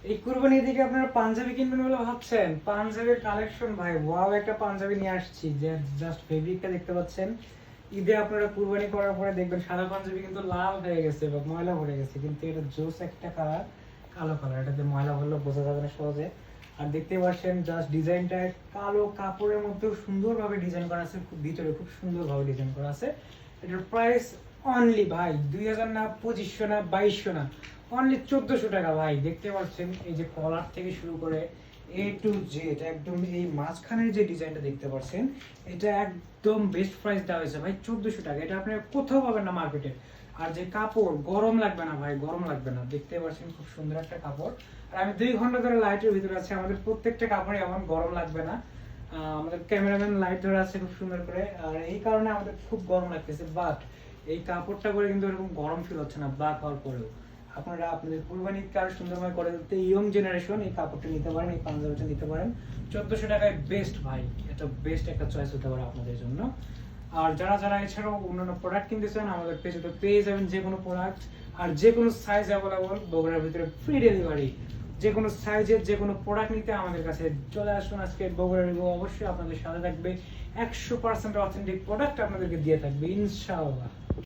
এই কুরবানি থেকে আপনারা পাঞ্জাবি কিনবেন বলে ভাবছেন? পাঞ্জাবির কালেকশন ভাই, ওয়াও একটা পাঞ্জাবি নিয়ে আসছি, যে জাস্ট ফেব্রিকটা দেখতে পাচ্ছেন। ঈদে আপনারা কুরবানি করার পরে দেখবেন সাদা পাঞ্জাবি কিন্তু লাল হয়ে গেছে বা ময়লা ভরে গেছে, কিন্তু এটা জোস একটা কালার, কালো কালার। এটাতে ময়লা ভরলেও বোঝা যাবে না সহজে। আর দেখতে পাচ্ছেন জাস্ট ডিজাইনটা কালো কাপড়ের মধ্যেও সুন্দরভাবে ডিজাইন করা আছে, খুব ভিতরে খুব সুন্দরভাবে ডিজাইন করা আছে। এটার প্রাইস অনলি ভাই 2000 না, 2500 না, 2200 না, অনলি 1400 টাকা ভাই। দেখতে পাচ্ছেন এই যে কলার থেকে শুরু করে এ টু জেড একদম এই মাঝখানের যে ডিজাইনটা দেখতে পাচ্ছেন, এটা একদম বেস্ট প্রাইস দেওয়া হয়েছে ভাই, 1400 টাকা। এটা আপনি কোথাও পাবেন না মার্কেটে। আর যে কাপড়, গরম লাগবে না ভাই, গরম লাগবে না। দেখতে পাচ্ছেন খুব সুন্দর একটা কাপড়। আর আমি 2 ঘন্টা ধরে লাইটের ভিতরে আছি, আমাদের প্রত্যেকটা কাপড়ে এমন গরম লাগবে না। আমাদের ক্যামেরাম্যান লাইট ধরে আছে খুব সুন্দর করে, আর এই কারণে আমাদের খুব গরম লাগতেছে। বাট এই কাপড়টা করে কিন্তু এরকম গরম ফিল হচ্ছে না ব্ল্যাক হওয়ার পরেও। আপনারা আপনাদের কুরবানি কার সুন্দরভাবে করে দিতে ইয়ং জেনারেশন এই কাপড়টা নিতে পারেন, এই পাঞ্জাবিটা নিতে পারেন 1400 টাকায়। বেস্ট ভাই, এটা বেস্ট একটা চয়েস হতে পারে আপনাদের জন্য। আর যারা যারা এছাড়াও অন্যান্য প্রোডাক্ট কিনতে চান, আমাদের পেজে তো পেয়ে যাবেন যে কোনো প্রোডাক্ট, আর যে কোনো সাইজ অ্যাভেলেবল, বগুড়ার ভিতরে ফ্রি ডেলিভারি। যে কোনো সাইজের যে কোনো প্রোডাক্ট নিতে আমাদের কাছে চলে আসুন। আজকে বগুড়া রিভিউ অবশ্যই আপনাদের সাথে থাকবে, 100% অথেন্টিক প্রোডাক্ট আপনাদেরকে দিয়ে থাকবে ইনশাআল্লাহ।